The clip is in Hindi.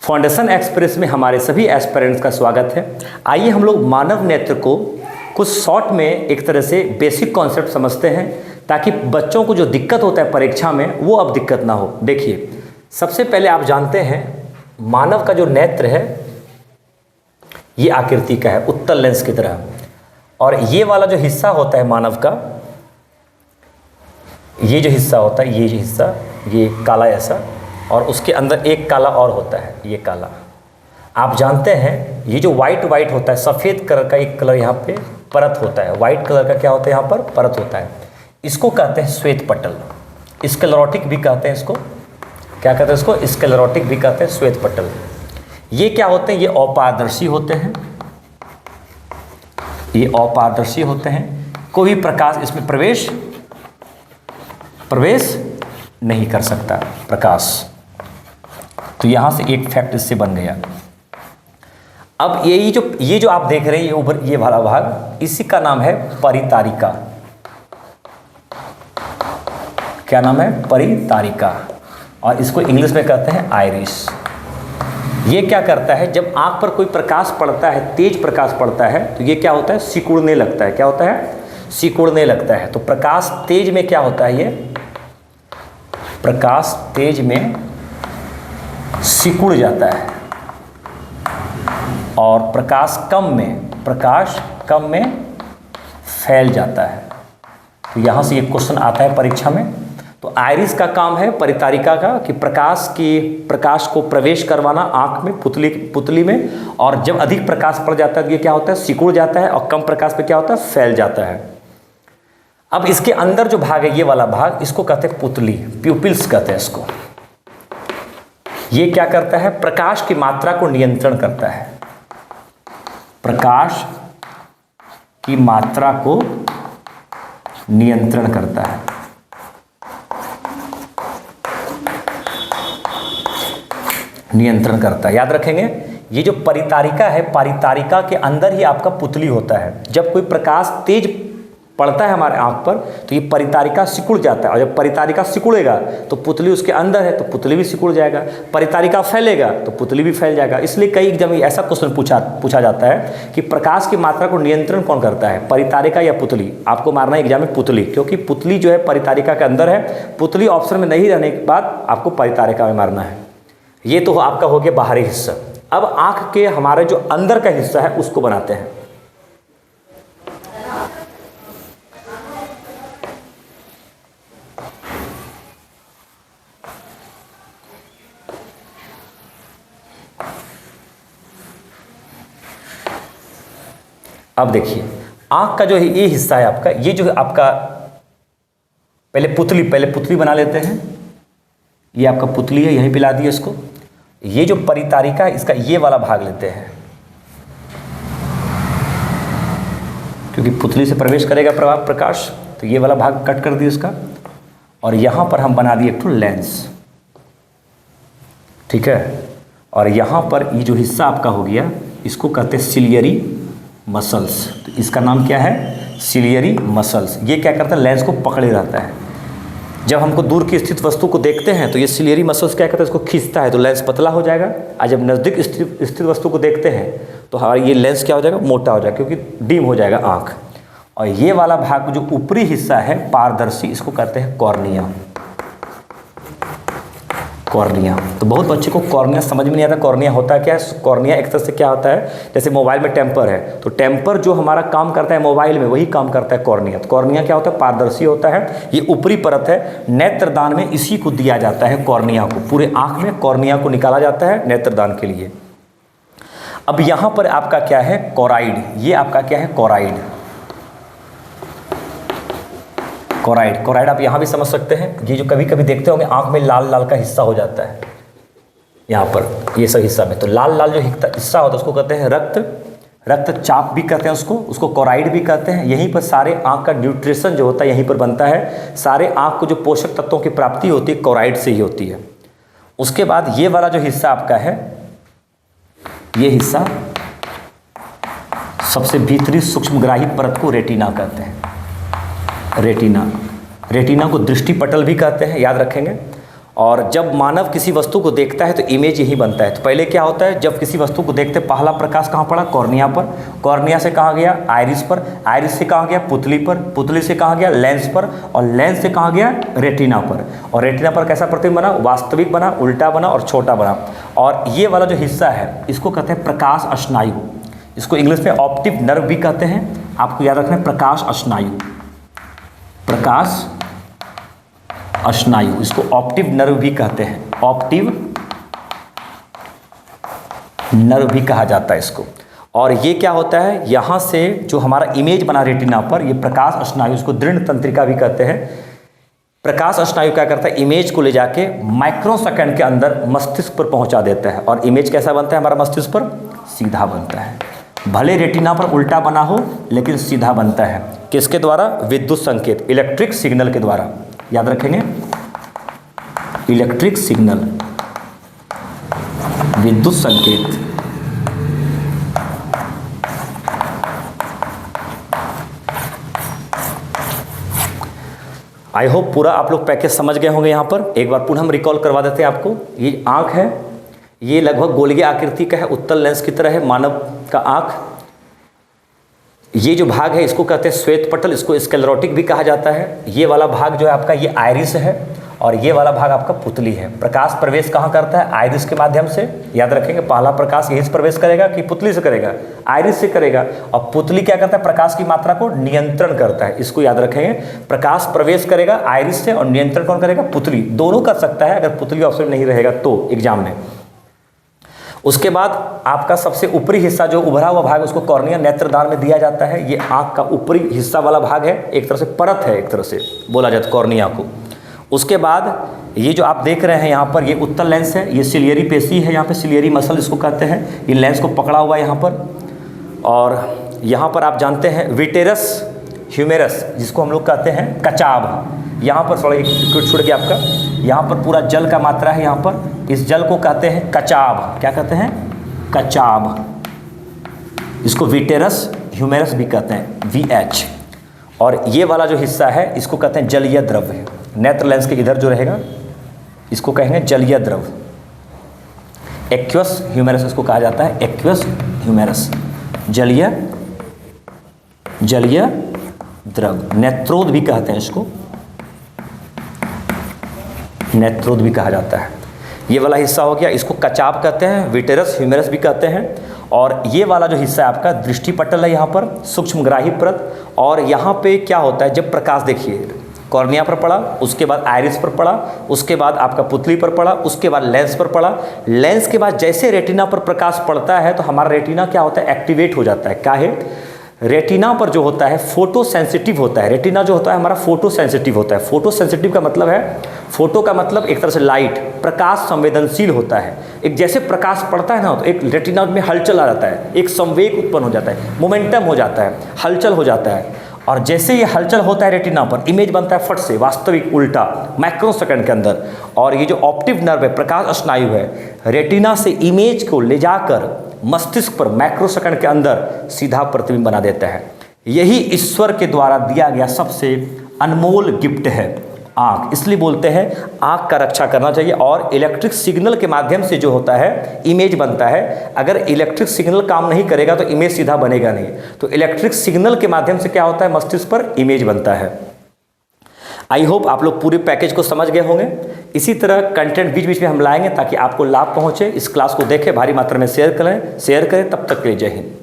फाउंडेशन एक्सप्रेस में हमारे सभी एस्पिरेंट्स का स्वागत है। आइए हम लोग मानव नेत्र को कुछ शॉर्ट में एक तरह से बेसिक कॉन्सेप्ट समझते हैं ताकि बच्चों को जो दिक्कत होता है परीक्षा में वो अब दिक्कत ना हो। देखिए, सबसे पहले आप जानते हैं मानव का जो नेत्र है ये आकृति का है, उत्तल लेंस की तरह, और ये वाला जो हिस्सा होता है मानव का, ये जो हिस्सा होता है, ये जो हिस्सा, ये काला ऐसा, और उसके अंदर एक काला और होता है, ये काला। आप जानते हैं ये जो वाइट होता है, सफ़ेद कलर का एक कलर यहाँ पे परत होता है, वाइट कलर का क्या होता है यहाँ पर परत होता है, इसको कहते हैं श्वेत पटल। स्क्लेरोटिक भी कहते हैं इसको, क्या कहते हैं इसको? स्क्लेरोटिक भी कहते हैं, श्वेत पटल। ये क्या होते हैं? ये अपारदर्शी होते हैं, ये अपारदर्शी होते हैं, कोई भी प्रकाश इसमें प्रवेश नहीं कर सकता, प्रकाश। तो यहाँ से एक फैक्ट इससे बन गया। अब ये जो आप देख रहे हैं, ये ऊपर ये वाला भाग, इसी का नाम है परितारिका। क्या नाम है? परितारिका, और इसको इंग्लिश में कहते हैं आइरिस। ये क्या करता है? जब आँख पर कोई प्रकाश पड़ता है, तेज प्रकाश पड़ता है, तो ये क्या होता है? सिकुड़ने लगता है। क्या होता है? सिकुड़ने लगता है। तो प्रकाश तेज में क्या होता है? ये प्रकाश तेज में सिकुड़ जाता है, और प्रकाश कम में फैल जाता है। तो यहाँ से ये क्वेश्चन आता है परीक्षा में। तो आइरिस का काम है परितारिका का कि प्रकाश को प्रवेश करवाना आँख में, पुतली में, और जब अधिक प्रकाश पड़ जाता है तो ये क्या होता है? सिकुड़ जाता है, और कम प्रकाश पे क्या होता है? फैल जाता है। अब इसके अंदर जो भाग है, ये वाला भाग, इसको कहते हैं पुतली, प्यूपिल्स कहते हैं इसको। ये क्या करता है? प्रकाश की मात्रा को नियंत्रण करता है, प्रकाश की मात्रा को नियंत्रण करता है। नियंत्रण करता है, याद रखेंगे। ये जो परितारिका है, परितारिका के अंदर ही आपका पुतली होता है। जब कोई प्रकाश तेज पड़ता है हमारे आँख पर तो ये परितारिका सिकुड़ जाता है, और जब परितारिका सिकुड़ेगा तो पुतली उसके अंदर है तो पुतली भी सिकुड़ जाएगा, परितारिका फैलेगा तो पुतली भी फैल जाएगा। इसलिए कई एग्जाम में ऐसा क्वेश्चन पूछा जाता है कि प्रकाश की मात्रा को नियंत्रण कौन करता है, परितारिका या पुतली? आपको मारना है एग्जाम में पुतली, क्योंकि पुतली जो है परितारिका के अंदर है। पुतली ऑप्शन में नहीं रहने के बाद आपको परितारिका में मारना है। ये तो आपका हो गया बाहरी हिस्सा। अब आँख के हमारे जो अंदर का हिस्सा है उसको बनाते हैं। अब देखिए, आँख का जो है ये हिस्सा है आपका, ये जो है आपका पहले पुतली बना लेते हैं। ये आपका पुतली है, यहीं पे ला दिए इसको। ये जो परितारिका है, इसका ये वाला भाग लेते हैं, क्योंकि पुतली से प्रवेश करेगा प्रकाश, तो ये वाला भाग कट कर दिए इसका, और यहाँ पर हम बना दिए एक तो लेंस, ठीक है। और यहाँ पर ये जो हिस्सा आपका हो गया, इसको कहते हैं सिलियरी मसल्स। तो इसका नाम क्या है? Ciliary muscles. ये क्या करता है? लेंस को पकड़े रहता है। जब हमको दूर की स्थित वस्तु को देखते हैं तो ये सिलियरी मसल्स क्या करता है? इसको खींचता है तो लेंस पतला हो जाएगा, और जब नज़दीक स्थित वस्तु को देखते हैं तो हमारा ये लेंस क्या हो जाएगा? मोटा हो जाएगा, क्योंकि डीम हो जाएगा आँख। और ये वाला भाग जो ऊपरी हिस्सा है पारदर्शी, इसको कहते हैं कॉर्निया। कॉर्निया। तो बहुत बच्चे को कॉर्निया समझ में नहीं आता, कॉर्निया होता है क्या है? कॉर्निया एक तरह से क्या होता है, जैसे मोबाइल में टेम्पर है, तो टेम्पर जो हमारा काम करता है मोबाइल में, वही काम करता है कॉर्निया। तो कॉर्निया क्या होता है? पारदर्शी होता है, ये ऊपरी परत है। नेत्रदान में इसी को दिया जाता है, कॉर्निया को। पूरे आँख में कॉर्निया को निकाला जाता है नेत्रदान के लिए। अब यहाँ पर आपका क्या है? कोराइड। ये आपका क्या है? कोराइड। कोराइड आप यहाँ भी समझ सकते हैं। ये जो कभी कभी देखते होंगे आँख में लाल लाल का हिस्सा हो जाता है, यहाँ पर ये सब हिस्सा में, तो लाल लाल जो हिस्सा होता है उसको कहते हैं रक्तचाप भी कहते हैं उसको कोराइड भी कहते हैं। यहीं पर सारे आँख का न्यूट्रिशन जो होता है यहीं पर बनता है। सारे आँख को जो पोषक तत्वों की प्राप्ति होती है कोराइड से ही होती है। उसके बाद ये वाला जो हिस्सा आपका है, ये हिस्सा सबसे भीतरी सूक्ष्मग्राही परत को रेटिना कहते हैं। रेटिना को दृष्टि पटल भी कहते हैं, याद रखेंगे। और जब मानव किसी वस्तु को देखता है तो इमेज यही बनता है। तो पहले क्या होता है, जब किसी वस्तु को देखते पहला प्रकाश कहाँ पड़ा, कॉर्निया पर, कॉर्निया से कहाँ गया, आइरिस पर, आइरिस से कहाँ गया, पुतली पर, पुतली से कहाँ गया, लेंस पर, और लेंस से कहाँ गया, रेटिना पर, और रेटिना पर कैसा प्रतिबिंब बना, वास्तविक बना, उल्टा बना और छोटा बना। और ये वाला जो हिस्सा है इसको कहते हैं प्रकाश स्नायु, इसको इंग्लिश में ऑप्टिक नर्व भी कहते हैं। आपको याद रखना है प्रकाश स्नायु, प्रकाश स्नायु, इसको ऑप्टिक नर्व भी कहते हैं, ऑप्टिक नर्व भी कहा जाता है इसको। और ये क्या होता है, यहाँ से जो हमारा इमेज बना रेटिना पर, ये प्रकाश स्नायु, इसको दृढ़ तंत्रिका भी कहते हैं। प्रकाश स्नायु क्या करता है, इमेज को ले जाके माइक्रो सेकंड के अंदर मस्तिष्क पर पहुंचा देता है, और इमेज कैसा बनता है हमारा मस्तिष्क पर, सीधा बनता है। भले रेटिना पर उल्टा बना हो लेकिन सीधा बनता है। किसके द्वारा, विद्युत संकेत, इलेक्ट्रिक सिग्नल के द्वारा। याद रखेंगे, इलेक्ट्रिक सिग्नल, विद्युत संकेत। आई होप पूरा आप लोग पैकेज समझ गए होंगे। यहाँ पर एक बार पुनः हम रिकॉल करवा देते हैं आपको। ये आँख है, ये लगभग गोलीय आकृति का है, उत्तल लेंस की तरह है मानव का आँख। ये जो भाग है इसको कहते हैं श्वेत पटल, इसको स्क्लेरोटिक भी कहा जाता है। ये वाला भाग जो है आपका, ये आइरिस है, और ये वाला भाग आपका पुतली है। प्रकाश प्रवेश कहाँ करता है, आइरिस के माध्यम से। याद रखेंगे, पहला प्रकाश यहीं से प्रवेश करेगा कि पुतली से करेगा, आइरिस से करेगा। और पुतली क्या करता है, प्रकाश की मात्रा को नियंत्रण करता है। इसको याद रखेंगे, प्रकाश प्रवेश करेगा आइरिस से और नियंत्रण कौन करेगा, पुतली। दोनों कर सकता है अगर पुतली ऑप्शन नहीं रहेगा तो एग्जाम में। उसके बाद आपका सबसे ऊपरी हिस्सा जो उभरा हुआ भाग, उसको कॉर्निया नेत्रदान में दिया जाता है। ये आँख का ऊपरी हिस्सा वाला भाग है, एक तरह से परत है, एक तरह से बोला जाता है कॉर्निया को। उसके बाद ये जो आप देख रहे हैं यहाँ पर, ये उत्तल लेंस है, ये सिलियरी पेशी है, यहाँ पे सिलियरी मसल इसको कहते हैं। ये लेंस को पकड़ा हुआ है यहाँ पर। और यहाँ पर आप जानते हैं विटेरस ह्यूमेरस, जिसको हम लोग कहते हैं कचाब। यहाँ पर थोड़ा एक छूट गया आपका, यहाँ पर पूरा जल का मात्रा है यहाँ पर, इस जल को कहते हैं कचाब। क्या कहते हैं, कचाब। इसको विटेरस ह्यूमेरस भी कहते हैं, VH। और ये वाला जो हिस्सा है इसको कहते हैं जलीय द्रव्य। नेत्र लेंस के इधर जो रहेगा इसको कहेंगे जलीय द्रव्य, एक्वस ह्यूमेरस इसको कहा जाता है, एक्वस ह्यूमेरस, जलीय द्रव्य। नेत्रोद भी कहते हैं इसको, नेत्रोद भी कहा जाता है। ये वाला हिस्सा हो गया, इसको कचाब कहते हैं, विटेरस ह्यूमेरस भी कहते हैं। और ये वाला जो हिस्सा है आपका दृष्टि पटल है, यहाँ पर सूक्ष्मग्राही परत। और यहाँ पे क्या होता है, जब प्रकाश देखिए कॉर्निया पर पड़ा, उसके बाद आइरिस पर पड़ा, उसके बाद आपका पुतली पर पड़ा, उसके बाद लेंस पर पड़ा। लेंस के बाद जैसे रेटिना पर प्रकाश पड़ता है तो हमारा रेटिना क्या होता है, एक्टिवेट हो जाता है। क्या है, रेटिना पर जो होता है फोटो सेंसिटिव होता है। रेटिना जो होता है हमारा फोटो सेंसिटिव होता है। फोटो सेंसिटिव का मतलब है, फोटो का मतलब एक तरह से लाइट, प्रकाश संवेदनशील होता है। एक जैसे प्रकाश पड़ता है ना तो एक रेटिना में हलचल आ जाता है, एक संवेग उत्पन्न हो जाता है, मोमेंटम हो जाता है, हलचल हो जाता है। और जैसे ये हलचल होता है रेटिना पर, इमेज बनता है फट से वास्तविक उल्टा माइक्रो सेकंड के अंदर। और ये जो ऑप्टिक नर्व है, प्रकाश स्नायु है, रेटिना से इमेज को ले जाकर मस्तिष्क पर माइक्रो सेकंड के अंदर सीधा प्रतिबिंब बना देता है। यही ईश्वर के द्वारा दिया गया सबसे अनमोल गिफ्ट है आँख। इसलिए बोलते हैं आँख का रक्षा करना चाहिए। और इलेक्ट्रिक सिग्नल के माध्यम से जो होता है इमेज बनता है। अगर इलेक्ट्रिक सिग्नल काम नहीं करेगा तो इमेज सीधा बनेगा नहीं। तो इलेक्ट्रिक सिग्नल के माध्यम से क्या होता है, मस्तिष्क पर इमेज बनता है। आई होप आप लोग पूरे पैकेज को समझ गए होंगे। इसी तरह कंटेंट बीच बीच में हम लाएंगे ताकि आपको लाभ पहुँचे। इस क्लास को देखें, भारी मात्रा में शेयर करें। तब तक के लिए जय हिंद।